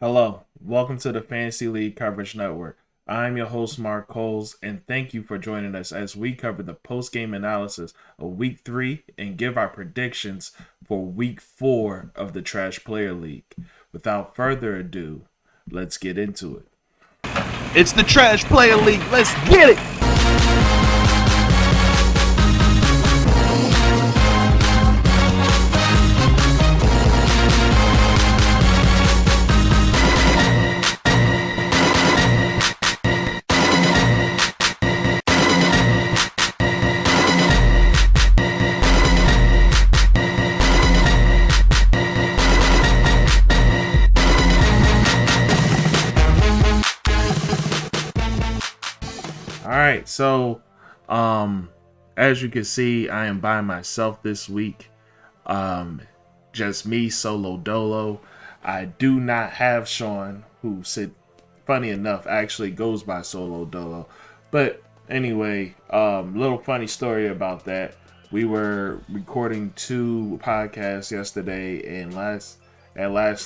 Hello, welcome to the Fantasy League Coverage Network. I'm your host, Mark Coles, and thank you for joining us as we cover the post-game analysis of Week 3 and give our predictions for Week 4 of the Trash Player League. Without further ado, let's get into it. It's the Trash Player League. Let's get it! Alright, so as you can see, I am by myself this week. Just me, solo dolo. I do not have Sean, who said, funny enough, actually goes by solo dolo. But anyway, little funny story about that. We were recording 2 podcasts yesterday, and last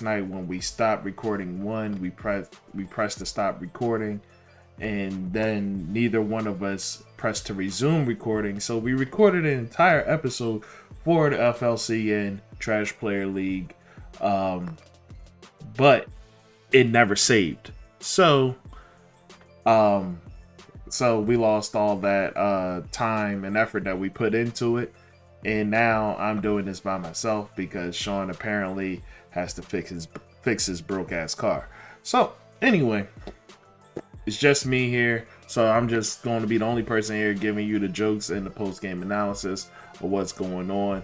night when we stopped recording one, we pressed to stop recording, and then neither one of us pressed to resume recording. So we recorded an entire episode for the FLCN Trash Player League, but it never saved. So we lost all that time and effort that we put into it, and now I'm doing this by myself because Sean apparently has to fix his broke ass car. So anyway, it's just me here, so I'm just going to be the only person here giving you the jokes and the post-game analysis of what's going on.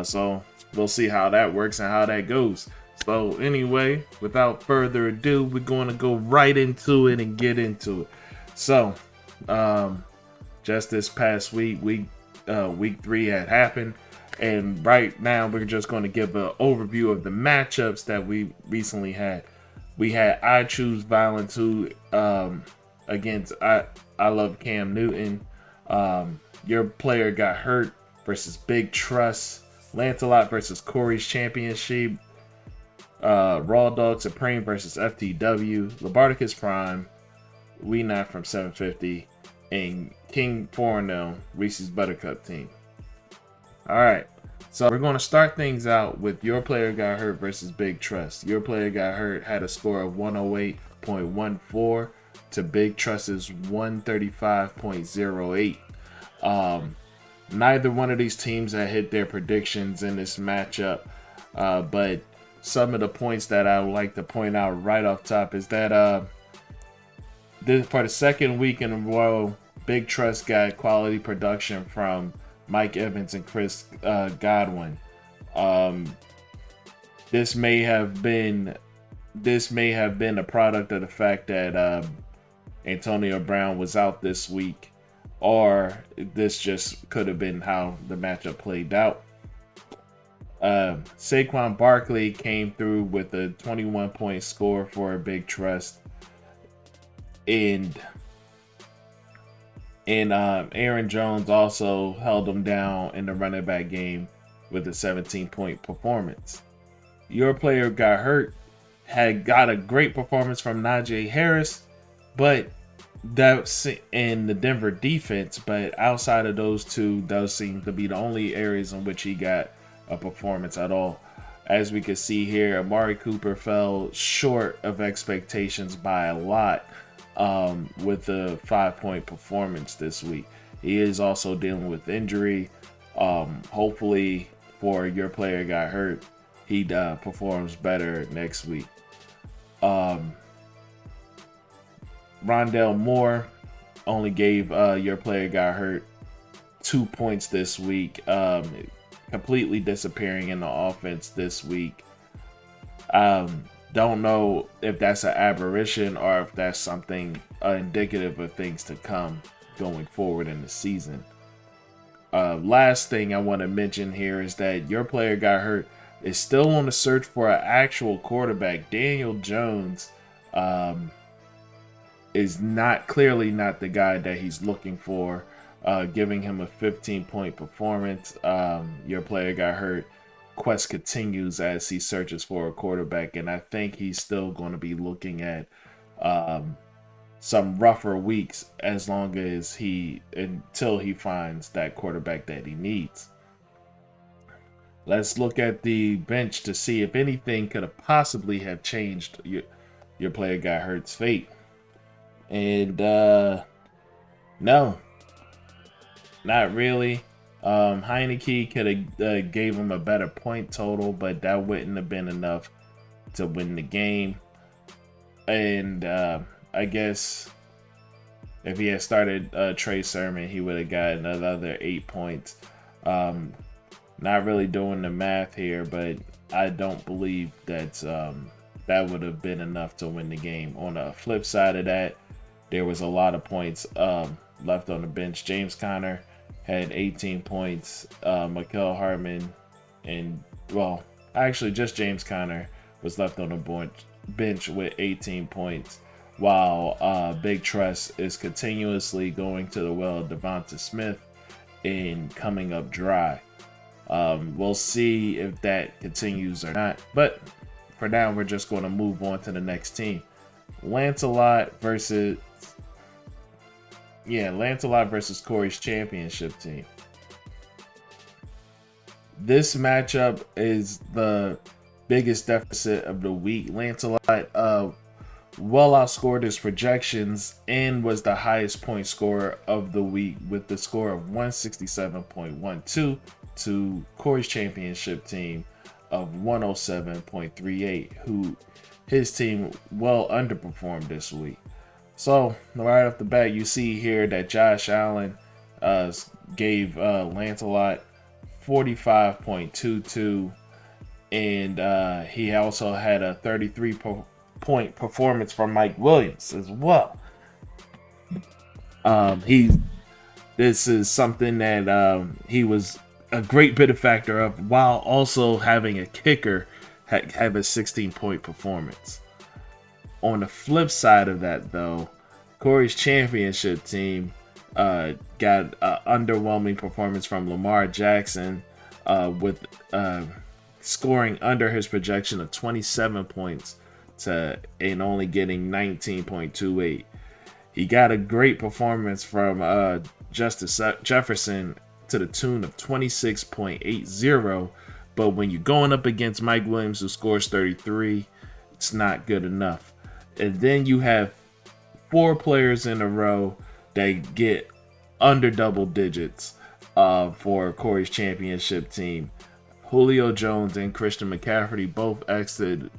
So we'll see how that works and how that goes. So anyway, without further ado, we're going to go right into it and get into it. So, just this past week 3 had happened, and right now we're just going to give an overview of the matchups that we recently had. We had I Choose Violence, who against I Love Cam Newton. Your Player Got Hurt versus Big Trust. Lancelot versus Corey's Championship. Raw Dog Supreme versus FTW. Labarticus Prime. We Not from 750. And King 4-0, Reese's Buttercup team. Alright. So we're going to start things out with Your Player Got Hurt versus Big Trust. Your Player Got Hurt had a score of 108.14 to Big Trust's 135.08. Neither one of these teams had hit their predictions in this matchup, but some of the points that I would like to point out right off top is that this, for the second week in a row, Big Trust got quality production from Mike Evans and Chris Godwin. This may have been a product of the fact that Antonio Brown was out this week, or this just could have been how the matchup played out. Saquon Barkley came through with a 21-point score for a Big Trust, and Aaron Jones also held him down in the running back game with a 17-point performance. Your Player Got Hurt had got a great performance from Najee Harris, but that's in the Denver defense. But outside of those two, those seem to be the only areas in which he got a performance at all. As we can see here, Amari Cooper fell short of expectations by a lot. With a 5-point performance this week. He is also dealing with injury. Hopefully for Your Player Got Hurt, he performs better next week. Rondell Moore only gave Your Player Got Hurt 2 points this week, completely disappearing in the offense this week. Don't know if that's an aberration or if that's something indicative of things to come going forward in the season. Last thing I want to mention here is that Your Player Got Hurt is still on the search for an actual quarterback. Daniel Jones is clearly not the guy that he's looking for, giving him a 15-point performance. Your Player Got Hurt quest continues as he searches for a quarterback, and I think he's still going to be looking at some rougher weeks until he finds that quarterback that he needs. Let's look at the bench to see if anything could have possibly have changed your player got hurt's fate. And no, not really. Heineke could have gave him a better point total, but that wouldn't have been enough to win the game. And I guess if he had started Trey Sermon, he would have gotten another 8 points. Not really doing the math here, but I don't believe that that would have been enough to win the game. On the flip side of that, there was a lot of points left on the bench. James Conner had 18 points. Mecole Hardman actually just James Conner was left on the bench with 18 points, while Big Trust is continuously going to the well of Devonta Smith and coming up dry. We'll see if that continues or not, but for now we're just going to move on to the next team. Lancelot versus Corey's championship team. This matchup is the biggest deficit of the week. Lancelot well outscored his projections and was the highest point scorer of the week with the score of 167.12 to Corey's championship team of 107.38, who his team well underperformed this week. So right off the bat, you see here that Josh Allen gave Lancelot 45.22, and he also had a 33-point performance from Mike Williams as well. This is something that he was a great benefactor of, while also having a kicker have a 16-point performance. On the flip side of that, though, Corey's championship team got an underwhelming performance from Lamar Jackson with scoring under his projection of 27 points and only getting 19.28. He got a great performance from Justice Jefferson to the tune of 26.80, but when you're going up against Mike Williams, who scores 33, it's not good enough. And then you have 4 players in a row that get under double digits for Corey's championship team. Julio Jones and Christian McCaffrey both exited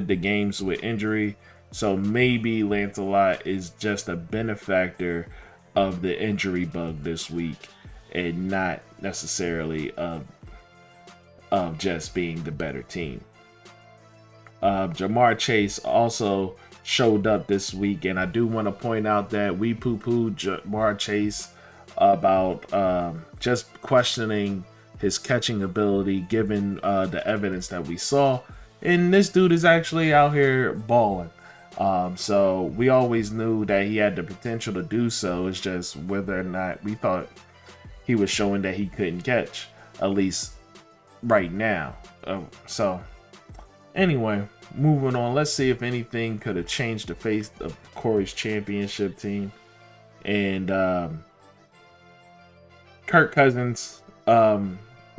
the games with injury, so maybe Lancelot is just a benefactor of the injury bug this week and not necessarily of just being the better team. Jamar Chase also showed up this week, and I do want to point out that we poo-pooed Jamar Chase about just questioning his catching ability given the evidence that we saw, and this dude is actually out here balling. So we always knew that he had the potential to do so. It's just whether or not we thought he was showing that he couldn't catch, at least right now. So anyway, moving on. Let's see if anything could have changed the face of Corey's championship team. And Kirk Cousins well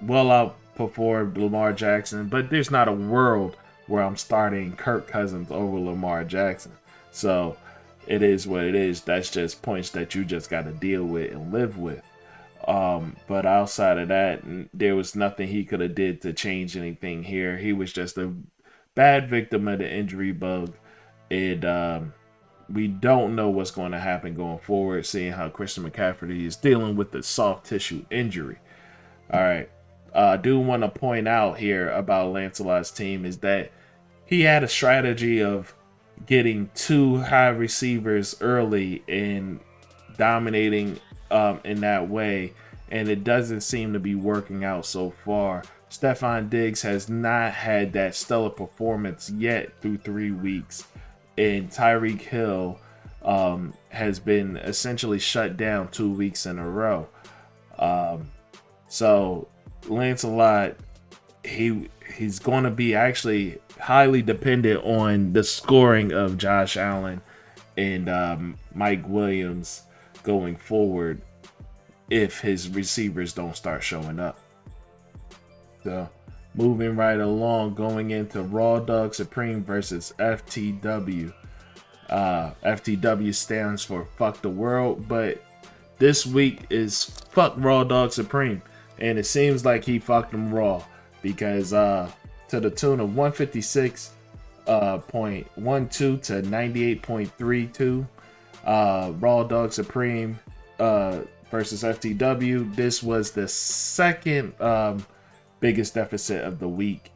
outperformed Lamar Jackson, but there's not a world where I'm starting Kirk Cousins over Lamar Jackson. So it is what it is. That's just points that you just got to deal with and live with. But outside of that, there was nothing he could have did to change anything here. He was just a bad victim of the injury bug. And we don't know what's going to happen going forward, seeing how Christian McCaffrey is dealing with the soft tissue injury. All right. I do want to point out here about Lancelot's team is that he had a strategy of getting 2 high receivers early and dominating in that way, and it doesn't seem to be working out so far. Stephon Diggs has not had that stellar performance yet through 3 weeks, and Tyreek Hill has been essentially shut down 2 weeks in a row. So Lancelot he's going to be actually highly dependent on the scoring of Josh Allen and Mike Williams going forward if his receivers don't start showing up. So moving right along, going into Raw Dog Supreme versus FTW. FTW stands for Fuck the World, but this week is Fuck Raw Dog Supreme. And it seems like he fucked him raw because to the tune of 156.12 to 98.32. Raw Dog Supreme versus FTW. This was the second biggest deficit of the week.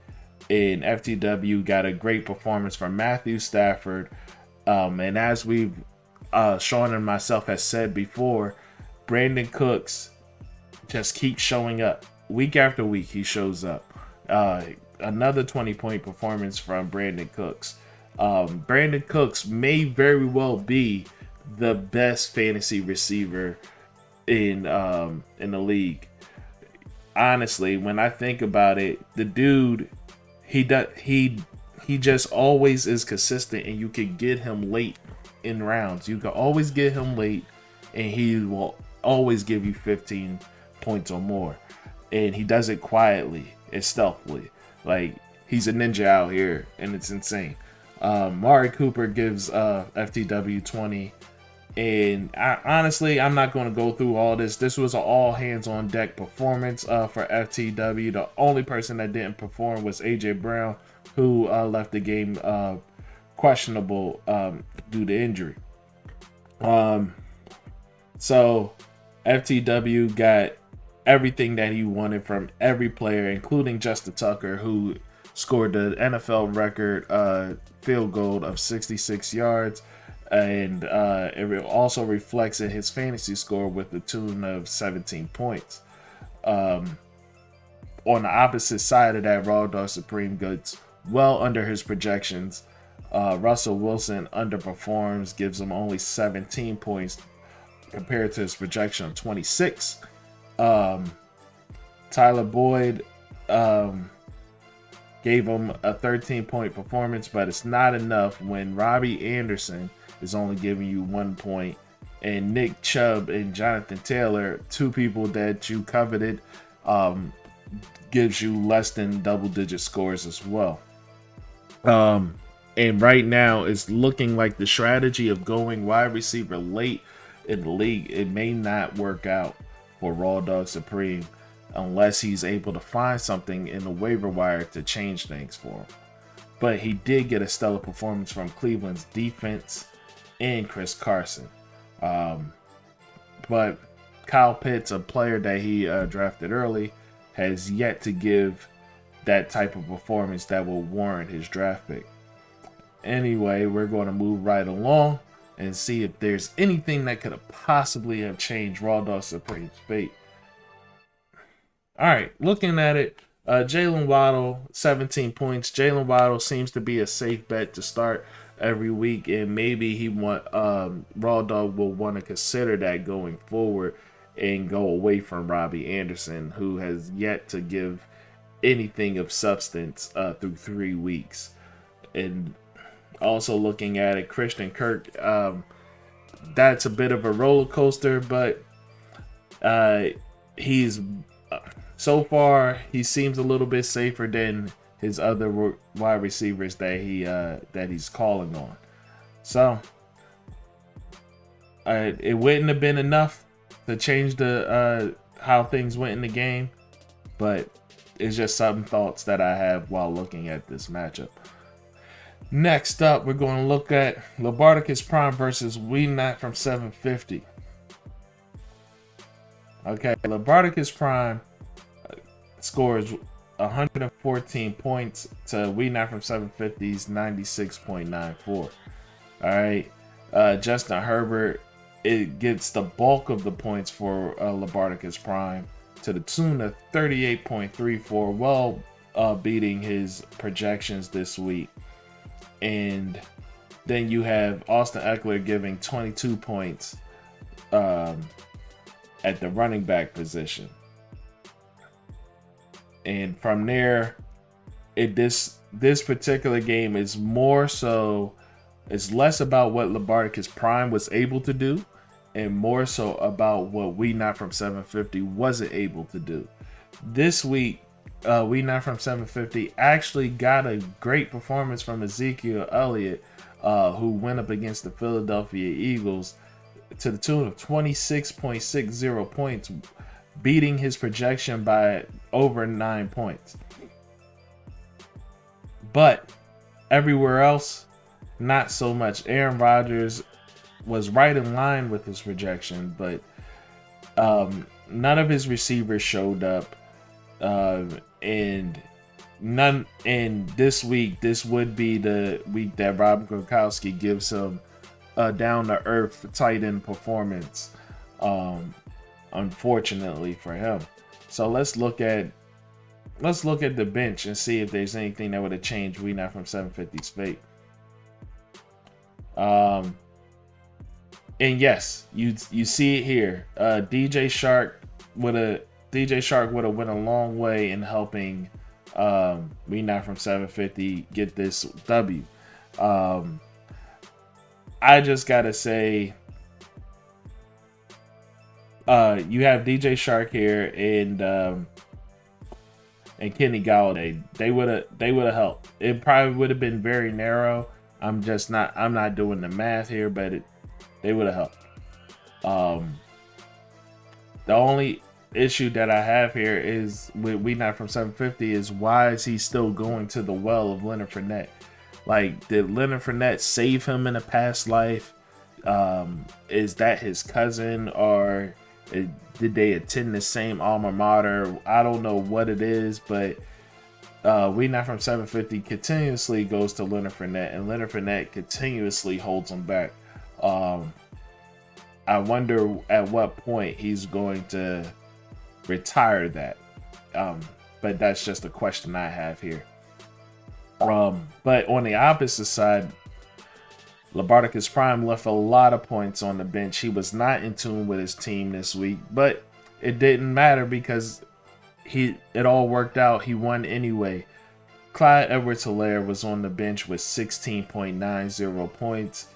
And FTW got a great performance from Matthew Stafford. And as we've Sean and myself has said before, Brandon Cooks just keeps showing up. Week after week, he shows up. Another 20-point performance from Brandon Cooks. Brandon Cooks may very well be the best fantasy receiver in the league. Honestly, when I think about it, the dude, he just always is consistent, and you can get him late in rounds. You can always get him late, and he will always give you 15 points or more. And he does it quietly and stealthily. Like, he's a ninja out here, and it's insane. Mari Cooper gives FTW 20. And honestly, I'm not going to go through all this. This was an all hands on deck performance for FTW. The only person that didn't perform was AJ Brown, who left the game questionable due to injury. So FTW got everything that he wanted from every player, including Justin Tucker, who scored the NFL record field goal of 66 yards. And it also reflects in his fantasy score with the tune of 17 points. On the opposite side of that, Raw Dog Supreme gets well under his projections. Russell Wilson underperforms, gives him only 17 points compared to his projection of 26. Tyler Boyd gave him a 13-point performance, but it's not enough when Robbie Anderson is only giving you 1 point, and Nick Chubb and Jonathan Taylor, two people that you coveted, gives you less than double-digit scores as well. And right now, it's looking like the strategy of going wide receiver late in the league, it may not work out for Raw Dog Supreme unless he's able to find something in the waiver wire to change things for him. But he did get a stellar performance from Cleveland's defense and Chris Carson. But Kyle Pitts, a player that he drafted early, has yet to give that type of performance that will warrant his draft pick. Anyway, we're going to move right along and see if there's anything that could have possibly have changed Raw Dog Supreme's fate. All right, looking at it, Jalen Waddle, 17 points. Jalen Waddle seems to be a safe bet to start every week, and maybe Raw Dog will want to consider that going forward and go away from Robbie Anderson, who has yet to give anything of substance through 3 weeks. And also looking at it, Christian Kirk, that's a bit of a roller coaster, but he's so far he seems a little bit safer than his other wide receivers that he's calling on. So it wouldn't have been enough to change the how things went in the game, but it's just some thoughts that I have while looking at this matchup. Next up, we're going to look at Labarticus Prime versus Weenat from 750. Okay, Labarticus Prime scores 114 points to Weenat from 750's 96.94. All right, Justin Herbert, it gets the bulk of the points for Labarticus Prime to the tune of 38.34, well beating his projections this week. And then you have Austin Eckler giving 22 points at the running back position. And from there, this particular game is more so, it's less about what Labarticus Prime was able to do and more so about what We Not From 750 wasn't able to do. This week, We Not From 750 actually got a great performance from Ezekiel Elliott, who went up against the Philadelphia Eagles to the tune of 26.60 points, beating his projection by over 9 points. But everywhere else, not so much. Aaron Rodgers was right in line with his projection, but none of his receivers showed up. And this week, this would be the week that Rob Gronkowski gives him a down-to-earth tight end performance, unfortunately for him. So let's look at the bench and see if there's anything that would have changed We Not From 750's fate. And yes, you see it here. DJ Shark would have went a long way in helping We Not From 750 get this W. I just gotta say, you have DJ Shark here and Kenny Galladay. They would have helped. It probably would have been very narrow. I'm not doing the math here, but they would have helped. The only issue that I have here is with We Not From 750 is why is he still going to the well of Leonard Fournette? Like, did Leonard Fournette save him in a past life? Is that his cousin, or did they attend the same alma mater? I don't know what it is, but We Not From 750 continuously goes to Leonard Fournette, and Leonard Fournette continuously holds him back. I wonder at what point he's going to retire that. But that's just a question I have here. But on the opposite side, Labarticus Prime left a lot of points on the bench. He was not in tune with his team this week, but it didn't matter because it all worked out. He won anyway. Clyde Edwards-Helaire was on the bench with 16.90 points.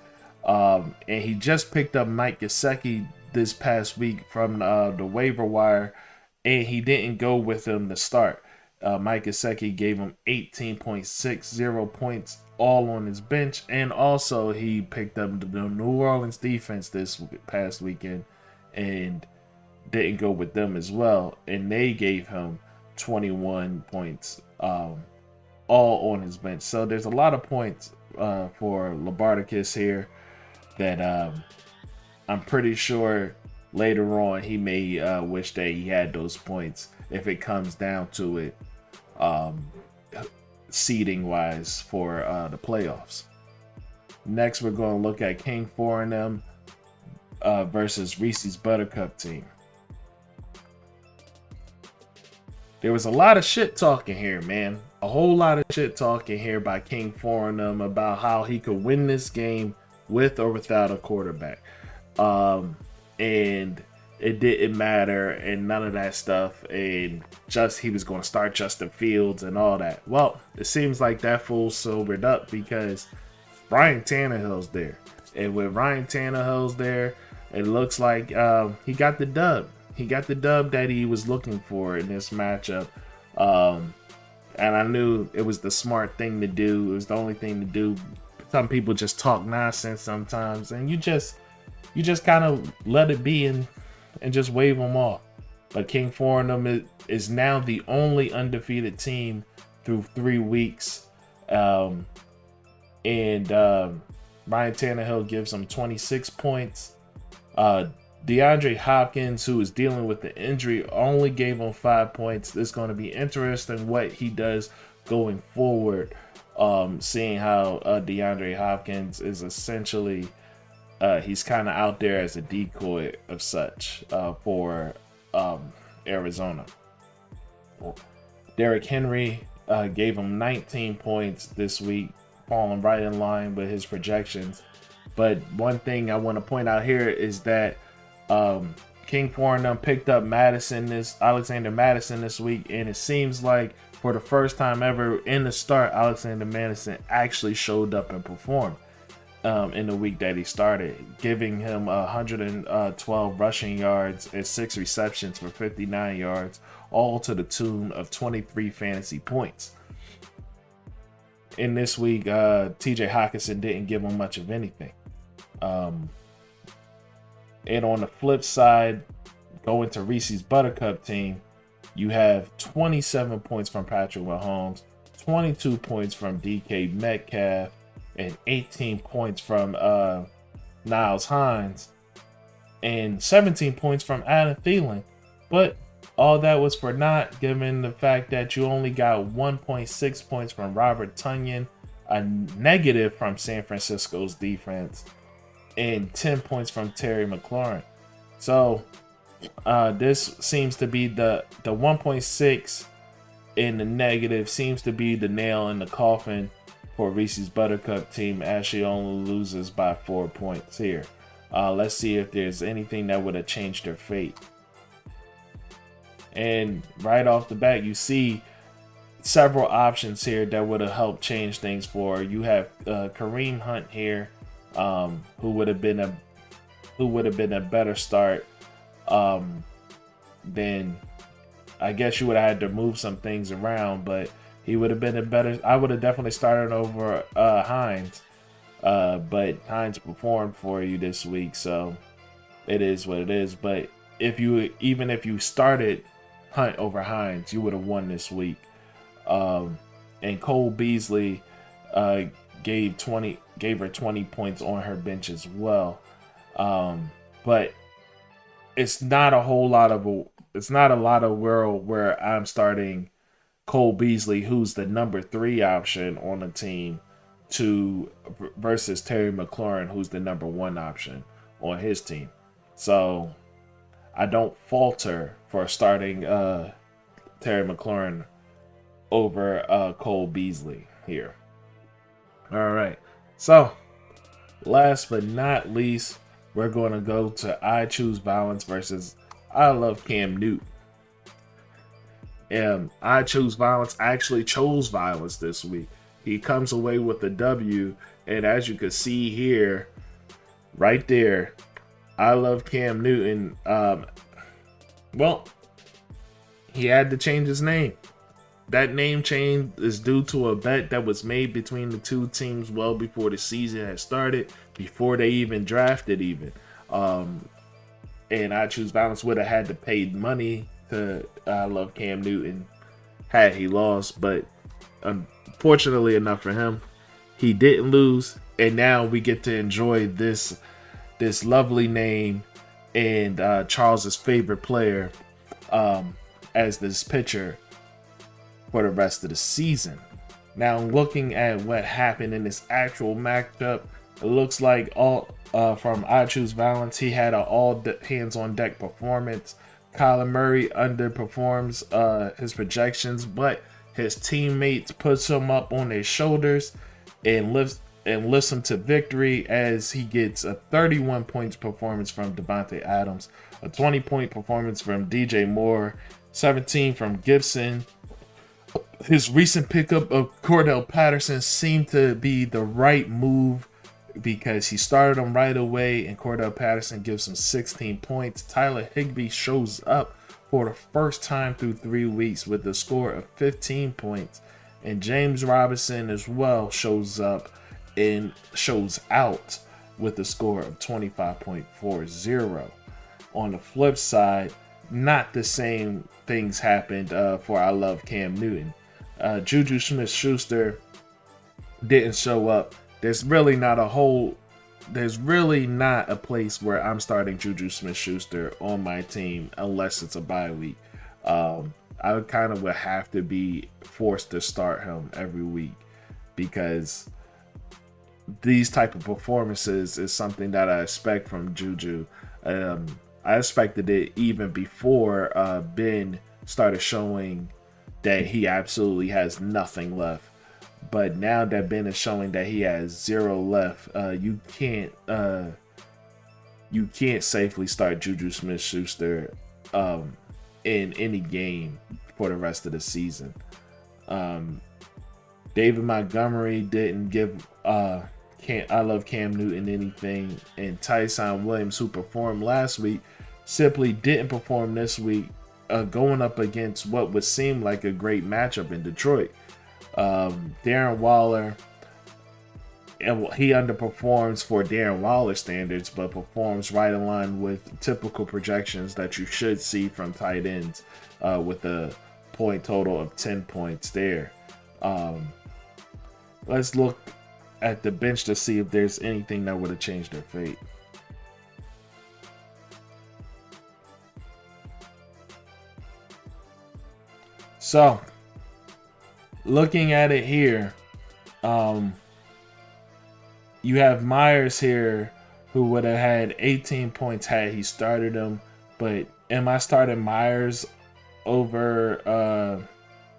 And he just picked up Mike Gesicki this past week from the waiver wire, and he didn't go with him to start. Mike Gesicki gave him 18.60 points all on his bench, and also he picked up the New Orleans defense this past weekend and didn't go with them as well, and they gave him 21 points all on his bench. So there's a lot of points for Labarticus here that I'm pretty sure later on he may wish that he had those points if it comes down to it, seeding wise for the playoffs. Next, we're going to look at King 4-M versus Reese's Buttercup team. There was a lot of shit talking here, man. A whole lot of shit talking here by King 4-M about how he could win this game with or without a quarterback. And it didn't matter and none of that stuff. And just he was going to start Justin Fields and all that. Well, it seems like that fool sobered up because Ryan Tannehill's there. And with Ryan Tannehill's there, it looks like he got the dub. He got the dub that he was looking for in this matchup. And I knew it was the smart thing to do. It was the only thing to do. Some people just talk nonsense sometimes, and you just kind of let it be and just wave them off. But King 4-M is now the only undefeated team through 3 weeks. And Ryan Tannehill gives them 26 points. DeAndre Hopkins, who is dealing with the injury, only gave him 5 points. It's going to be interesting what he does going forward, seeing how DeAndre Hopkins is essentially he's kind of out there as a decoy of such for Arizona. Derrick Henry gave him 19 points this week, falling right in line with his projections. But one thing I want to point out here is that King Foreign picked up Alexander Madison this week, and it seems like for the first time ever in the start, Alexander Madison actually showed up and performed in the week that he started, giving him 112 rushing yards and 6 receptions for 59 yards, all to the tune of 23 fantasy points. In this week, TJ Hawkinson didn't give him much of anything. And on the flip side, going to Reese's Buttercup team, you have 27 points from Patrick Mahomes, 22 points from DK Metcalf, and 18 points from Niles Hines, and 17 points from Adam Thielen. But all that was for naught, given the fact that you only got 1.6 points from Robert Tonyan, a negative from San Francisco's defense, and 10 points from Terry McLaurin. So this seems to be the 1.6 in the negative seems to be the nail in the coffin for Reese's Buttercup team, as she only loses by 4 points here. Let's see if there's anything that would have changed their fate. And right off the bat, you see several options here that would have helped change things for. You have Kareem Hunt here, who would have been a better start. Then I guess you would have had to move some things around, but he would have been a better. I would have definitely started over Hines, but Hines performed for you this week, so it is what it is. But even if you started Hunt over Hines, you would have won this week. And Cole Beasley gave her 20 points on her bench as well. But it's not a lot of world where I'm starting Cole Beasley, who's the number 3 option on the team, versus Terry McLaurin, who's the number 1 option on his team. So I don't falter for starting Terry McLaurin over Cole Beasley here. All right. So last but not least, we're going to go to I Choose Violence versus I Love Cam Newton. And I Choose Violence actually chose violence this week. He comes away with the W, and as you can see here, right there, I Love Cam Newton. Well, he had to change his name. That name change is due to a bet that was made between the two teams well before the season had started, before they even drafted even. And I Choose Violence would have had to pay money to I Love Cam Newton had he lost, but unfortunately enough for him, he didn't lose, and now we get to enjoy this lovely name and Charles's favorite player as this pitcher for the rest of the season. Now, looking at what happened in this actual matchup, it looks like from I Choose Violence, he had an all hands on deck performance. Kyler Murray underperforms his projections, but his teammates puts him up on their shoulders and lifts him to victory, as he gets a 31 points performance from Devontae Adams, a 20-point performance from DJ Moore, 17 from Gibson. His recent pickup of Cordell Patterson seemed to be the right move, because he started him right away, and Cordell Patterson gives him 16 points. Tyler Higbee shows up for the first time through 3 weeks with a score of 15 points. And James Robinson as well shows up and shows out with a score of 25.40. On the flip side, not the same things happened for I Love Cam Newton. Juju Smith-Schuster didn't show up. There's really not a place where I'm starting Juju Smith-Schuster on my team unless it's a bye week. I kind of would have to be forced to start him every week, because these type of performances is something that I expect from Juju. I expected it even before Ben started showing that he absolutely has nothing left. But now that Ben is showing that he has 0 left, you can't you can't safely start Juju Smith-Schuster in any game for the rest of the season. David Montgomery didn't give I love Cam Newton anything, and Tyson Williams, who performed last week, simply didn't perform this week, going up against what would seem like a great matchup in Detroit. Darren Waller, he underperforms for Darren Waller standards, but performs right in line with typical projections that you should see from tight ends, with a point total of 10 points there. Let's look at the bench to see if there's anything that would have changed their fate. So, looking at it here, you have Myers here, who would have had 18 points had he started him. But am I starting Myers over?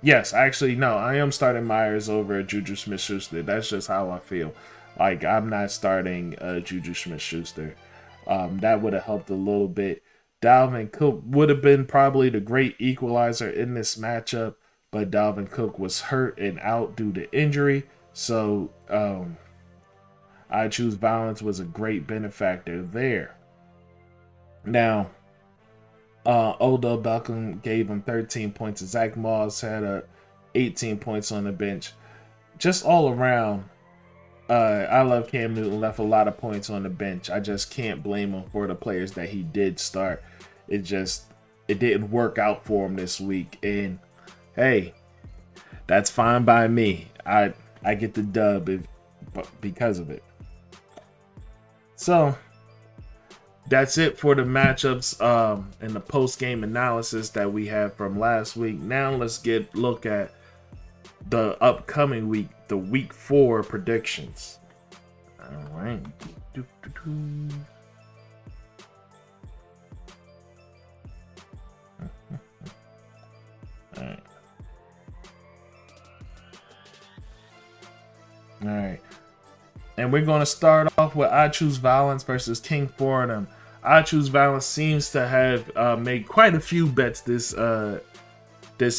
Yes, actually, no. I am starting Myers over Juju Smith-Schuster. That's just how I feel. Like, I'm not starting Juju Smith-Schuster. That would have helped a little bit. Dalvin Cook would have been probably the great equalizer in this matchup, but Dalvin Cook was hurt and out due to injury. So, I Choose Violence was a great benefactor there. Now, Odell Beckham gave him 13 points. Zach Moss had 18 points on the bench. Just all around, I love Cam Newton. Left a lot of points on the bench. I just can't blame him for the players that he did start. It didn't work out for him this week. And hey, that's fine by me. I get the dub because of it. So that's it for the matchups and the post-game analysis that we have from last week. Now let's look at the upcoming week, the week 4 predictions. All right. All right. And we're going to start off with I Choose Violence versus King Fordham. I Choose Violence seems to have made quite a few bets this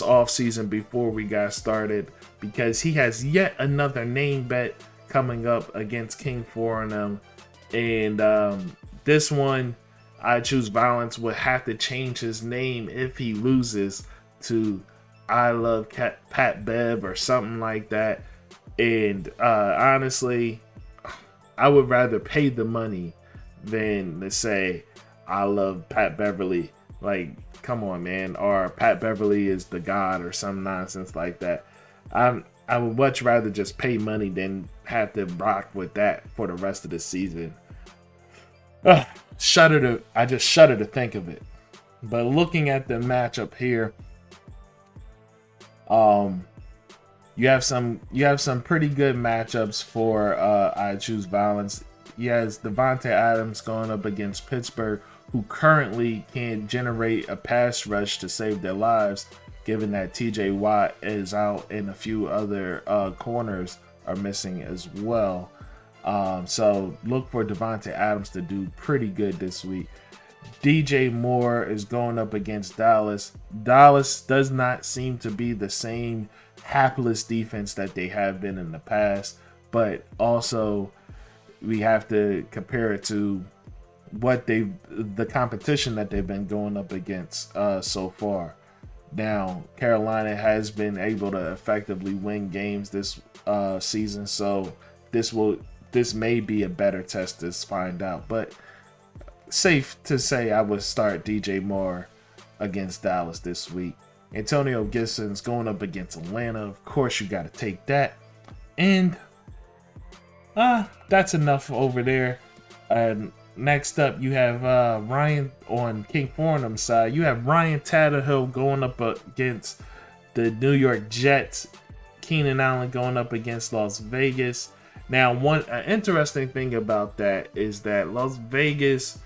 off season before we got started, because he has yet another name bet coming up against King Fordham. And this one, I Choose Violence would have to change his name if he loses to I Love Pat Bev or something like that. And honestly, I would rather pay the money than to say I love Pat Beverly. Like, come on, man. Or Pat Beverly is the god or some nonsense like that. I would much rather just pay money than have to rock with that for the rest of the season. I just shudder to think of it. But looking at the matchup here, you have some pretty good matchups for I Choose Violence. He has Devontae Adams going up against Pittsburgh, who currently can't generate a pass rush to save their lives, given that TJ Watt is out and a few other corners are missing as well. So look for Devontae Adams to do pretty good this week. DJ Moore is going up against Dallas. Dallas does not seem to be the same hapless defense that they have been in the past, but also we have to compare it to the competition that they've been going up against so far. Now, Carolina has been able to effectively win games this season, so this may be a better test to find out. But safe to say I would start DJ Moore against Dallas this week. Antonio Gibson's going up against Atlanta. Of course, you got to take that. And that's enough over there. Next up, you have Ryan on King Fordham's side. You have Ryan Tannehill going up against the New York Jets. Keenan Allen going up against Las Vegas. Now, an interesting thing about that is that Las Vegas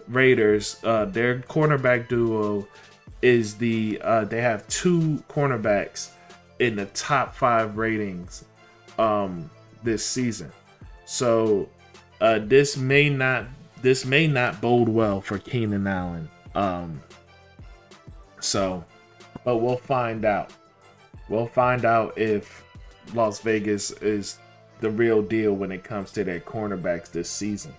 Raiders, their cornerback duo is they have 2 cornerbacks in the top 5 ratings this season. So this may this may not bode well for Keenan Allen. But we'll find out. We'll find out if Las Vegas is the real deal when it comes to their cornerbacks this season.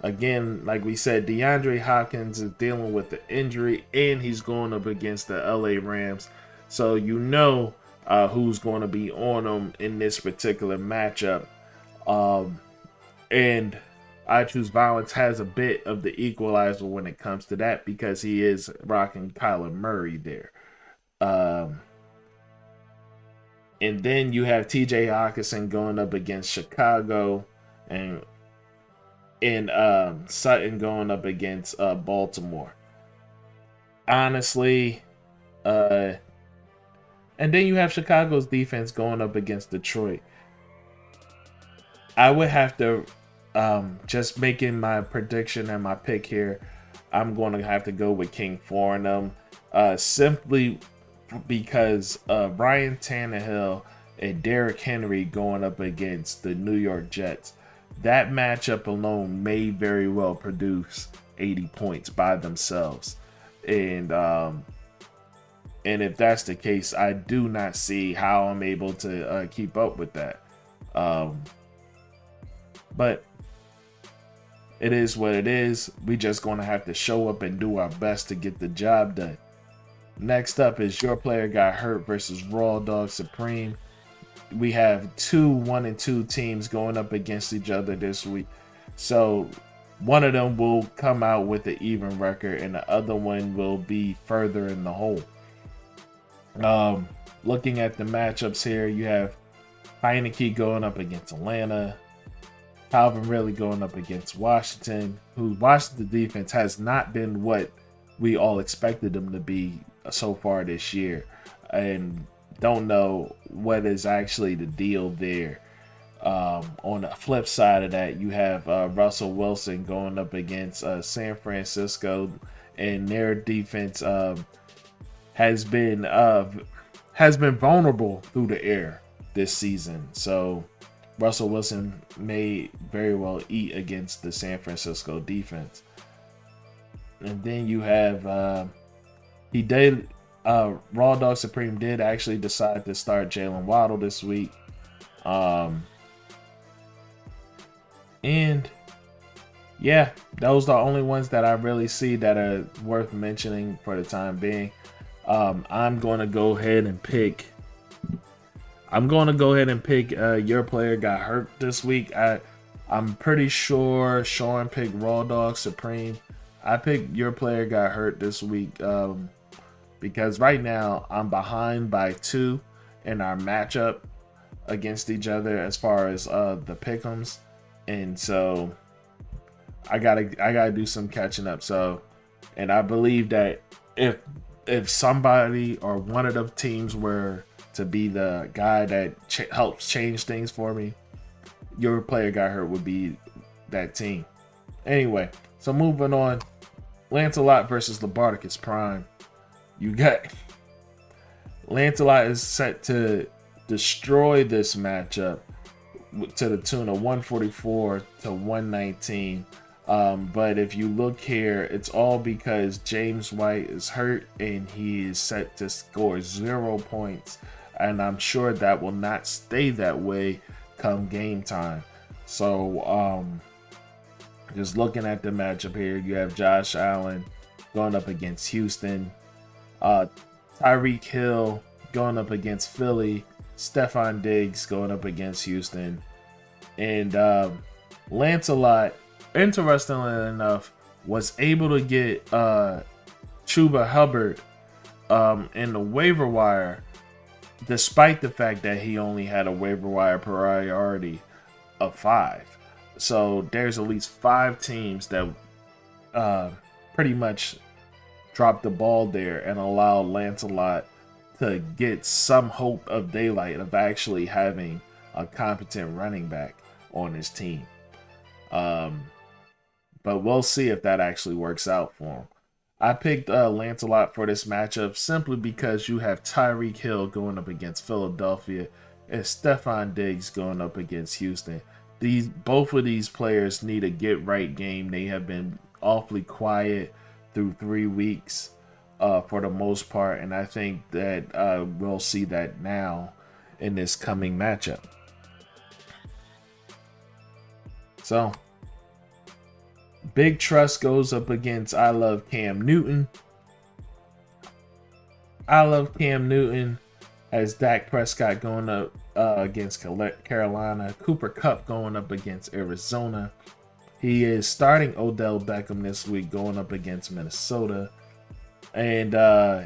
Again, like we said, DeAndre Hopkins is dealing with the injury, and he's going up against the LA Rams. So you know who's going to be on them in this particular matchup. And I Choose Violence has a bit of the equalizer when it comes to that because he is rocking Kyler Murray there. And then you have TJ Hawkinson going up against Chicago, and Sutton going up against Baltimore. Honestly, and then you have Chicago's defense going up against Detroit. I would have to, just making my prediction and my pick here, I'm going to have to go with King Farnham, simply because Ryan Tannehill and Derrick Henry going up against the New York Jets. That matchup alone may very well produce 80 points by themselves. And if that's the case, I do not see how I'm able to keep up with that. But it is what it is. We just going to have to show up and do our best to get the job done. Next up is Your Player Got Hurt versus Raw Dog Supreme. We have 2 1-2 teams going up against each other this week. So one of them will come out with an even record and the other one will be further in the hole. Looking at the matchups here, you have Heineke going up against Atlanta. Calvin Ridley going up against Washington, who Washington defense has not been what we all expected them to be so far this year, and don't know what is actually the deal there. On the flip side of that, you have Russell Wilson going up against San Francisco, and their defense has been vulnerable through the air this season. So Russell Wilson may very well eat against the San Francisco defense. And then you have Raw Dog Supreme did actually decide to start Jalen Waddle this week. And yeah, those are the only ones that I really see that are worth mentioning for the time being. I'm going to go ahead and pick Your Player Got Hurt this week. I'm pretty sure Sean picked Raw Dog Supreme. I picked Your Player Got Hurt this week because right now I'm behind by 2 in our matchup against each other as far as the pick'ems, and so I gotta do some catching up. So, and I believe that if somebody or one of the teams were to be the guy that helps change things for me, Your Player Got Hurt would be that team. Anyway, so moving on, Lancelot versus Labarticus Prime. You got Lancelot is set to destroy this matchup to the tune of 144 to 119. But if you look here, it's all because James White is hurt and he is set to score 0 points. And I'm sure that will not stay that way come game time. So, just looking at the matchup here, you have Josh Allen going up against Houston. Tyreek Hill going up against Philly. Stephon Diggs going up against Houston. And Lancelot, interestingly enough, was able to get Chuba Hubbard in the waiver wire, despite the fact that he only had a waiver wire priority of 5. So there's at least 5 teams that pretty much dropped the ball there and allowed Lancelot to get some hope of daylight of actually having a competent running back on his team. But we'll see if that actually works out for him. I picked Lancelot for this matchup simply because you have Tyreek Hill going up against Philadelphia and Stephon Diggs going up against Houston. both of these players need a get right game. They have been awfully quiet through 3 weeks for the most part, and I think that we'll see that now in this coming matchup. So, Big Trust goes up against I Love Cam Newton. I Love Cam Newton has Dak Prescott going up against Carolina. Cooper Kupp going up against Arizona. He is starting Odell Beckham this week going up against Minnesota. And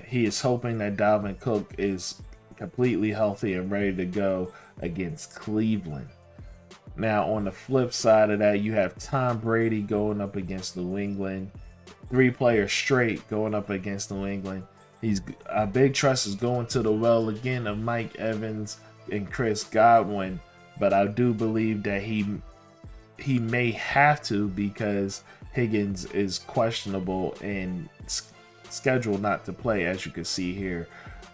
he is hoping that Dalvin Cook is completely healthy and ready to go against Cleveland. Now, on the flip side of that, you have Tom Brady going up against New England. 3 players straight going up against New England. Big Trust is going to the well again of Mike Evans and Chris Godwin, but I do believe that he may have to because Higgins is questionable and scheduled not to play, as you can see here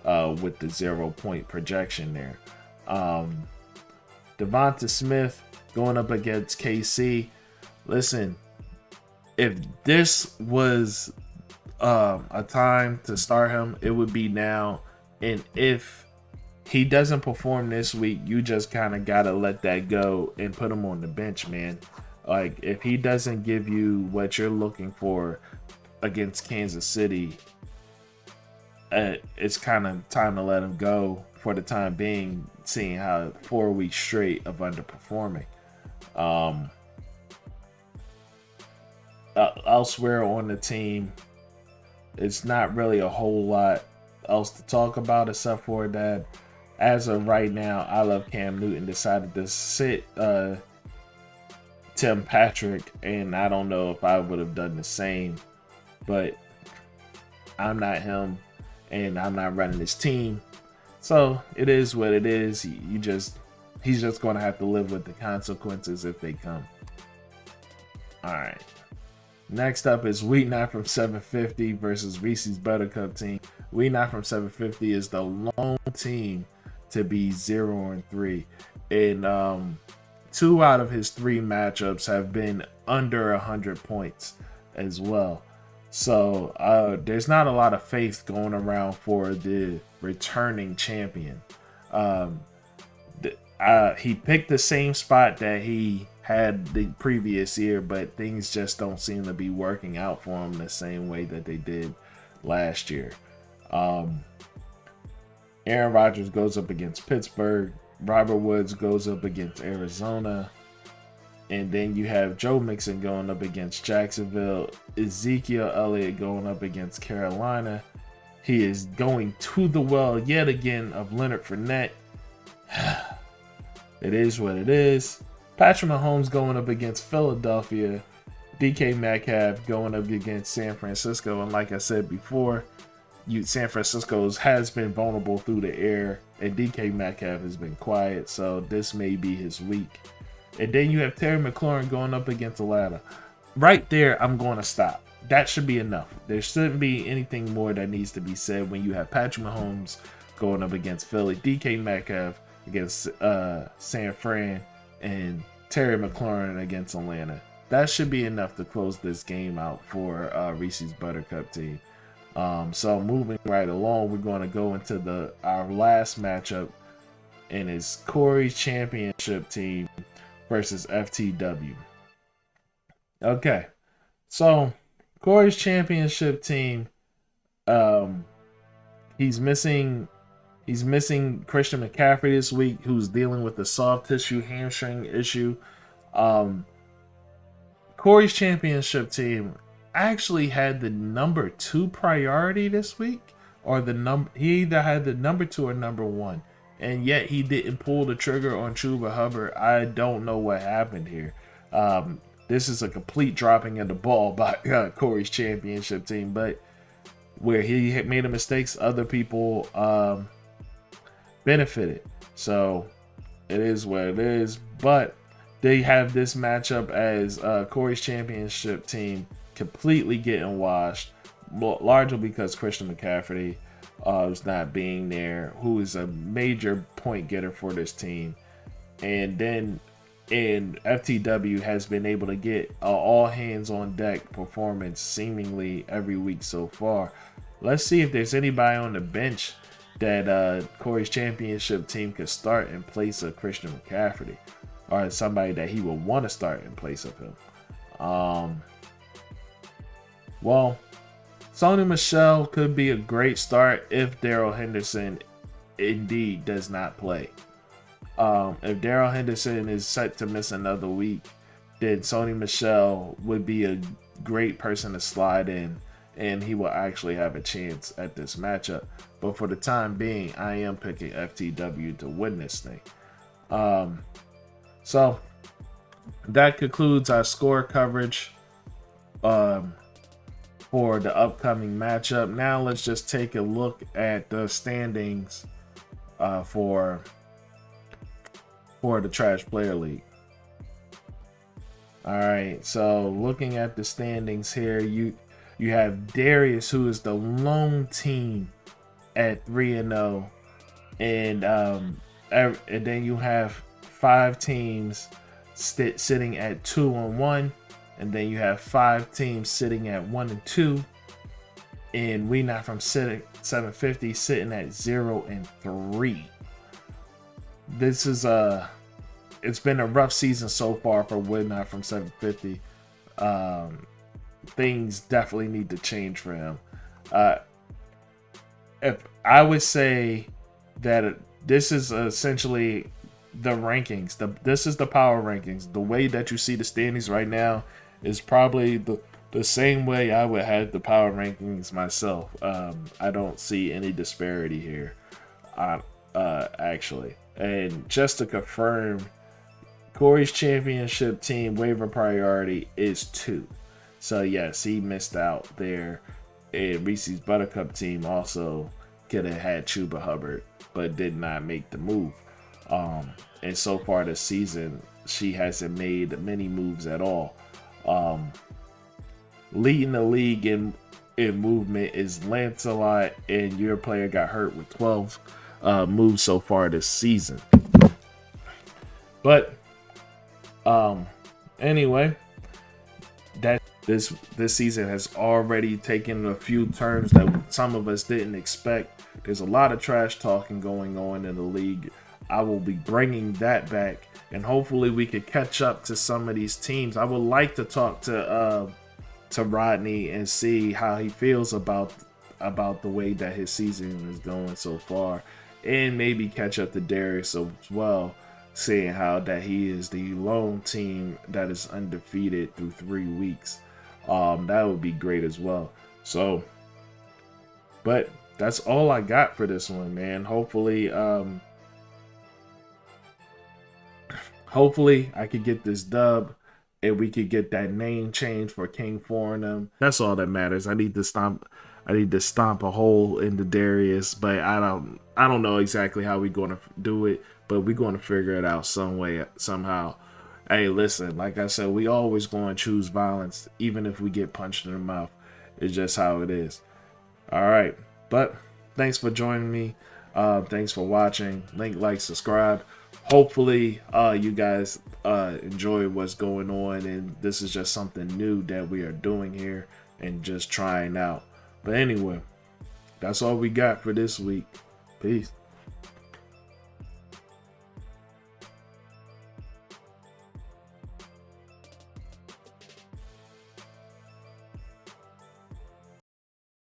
with the 0-point projection there. Devonta Smith going up against KC. Listen, if this was a time to start him, it would be now. And if he doesn't perform this week, you just kind of got to let that go and put him on the bench, man. Like, if he doesn't give you what you're looking for against Kansas City, it's kind of time to let him go for the time being, seeing how 4 weeks straight of underperforming. Elsewhere on the team, it's not really a whole lot else to talk about except for that as of right now, I Love Cam Newton decided to sit Tim Patrick, and I don't know if I would have done the same, but I'm not him and I'm not running this team, so it is what it is. He's just going to have to live with the consequences if they come. All right. Next up is We Not From 750 versus Reese's Buttercup team. We Not From 750 is the lone team to be 0-3. And 2 out of his 3 matchups have been under 100 points as well. So there's not a lot of faith going around for the returning champion. He picked the same spot that he had the previous year, but things just don't seem to be working out for him the same way that they did last year. Aaron Rodgers goes up against Pittsburgh. Robert Woods goes up against Arizona. And then you have Joe Mixon going up against Jacksonville. Ezekiel Elliott going up against Carolina. He is going to the well yet again of Leonard Fournette. It is what it is. Patrick Mahomes going up against Philadelphia. DK Metcalf going up against San Francisco. And like I said before, San Francisco has been vulnerable through the air, and DK Metcalf has been quiet, so this may be his week. And then you have Terry McLaurin going up against Atlanta. Right there, I'm going to stop. That should be enough. There shouldn't be anything more that needs to be said when you have Patrick Mahomes going up against Philly, DK Metcalf against San Fran, and Terry McLaurin against Atlanta. That should be enough to close this game out for Reese's Buttercup team. So moving right along, we're going to go into our last matchup, and it's Corey's championship team versus FTW. Okay, so Corey's championship team, he's missing Christian McCaffrey this week, who's dealing with a soft tissue hamstring issue. Corey's championship team actually had the number 2 priority this week, or he either had the number 2 or number 1, and yet he didn't pull the trigger on Chuba Hubbard. I don't know what happened here. This is a complete dropping of the ball by Corey's championship team, but where he had made mistakes, other people benefited. So it is what it is, but they have this matchup as Corey's championship team completely getting washed, largely because Christian McCaffrey is not being there, who is a major point getter for this team. And then And FTW has been able to get all hands on deck performance seemingly every week so far. Let's see if there's anybody on the bench that Corey's championship team could start in place of Christian McCaffrey, or somebody that he would want to start in place of him. Well, Sony Michel could be a great start if Darrell Henderson indeed does not play. If Darrell Henderson is set to miss another week, then Sony Michel would be a great person to slide in, and he will actually have a chance at this matchup. But for the time being, I am picking FTW to win this thing. So that concludes our score coverage for the upcoming matchup. Now let's just take a look at the standings for the Trash Player League. All right, so looking at the standings here, you have Darius, who is the lone team at 3-0, and then you have 5 teams sitting at 2-1, and then you have 5 teams sitting at 1-2, and We Not From 750 sitting at 0-3. This is it's been a rough season so far for We Not From 750. Things definitely need to change for him. If I would say that this is essentially the rankings, this is the power rankings. The way that you see the standings right now is probably the same way I would have the power rankings myself. I don't see any disparity here, actually. And just to confirm, Corey's championship team waiver priority is 2. So yes, he missed out there. And Reese's Buttercup team also could have had Chuba Hubbard, but did not make the move. And so far this season, she hasn't made many moves at all. Leading the league in movement is Lancelot, and your player got hurt with 12 moves so far this season. But anyway, that this season has already taken a few turns that some of us didn't expect. There's a lot of trash talking going on in the league. I will be bringing that back, and hopefully we could catch up to some of these teams. I would like to talk to Rodney and see how he feels about the way that his season is going so far, and maybe catch up to Darius as well, seeing how that he is the lone team that is undefeated through 3 weeks. That would be great as well. So, but that's all I got for this one, man. Hopefully I could get this dub, and we could get that name change for King Foreign. That's all that matters. I need to stomp a hole into Darius, but I don't know exactly how we're going to do it, but we're going to figure it out some way, somehow. Hey, listen, like I said, we always going to choose violence, even if we get punched in the mouth. It's just how it is. All right, but thanks for joining me. Thanks for watching. Like, subscribe. Hopefully you guys enjoy what's going on, and this is just something new that we are doing here and just trying out. But anyway, that's all we got for this week. Peace.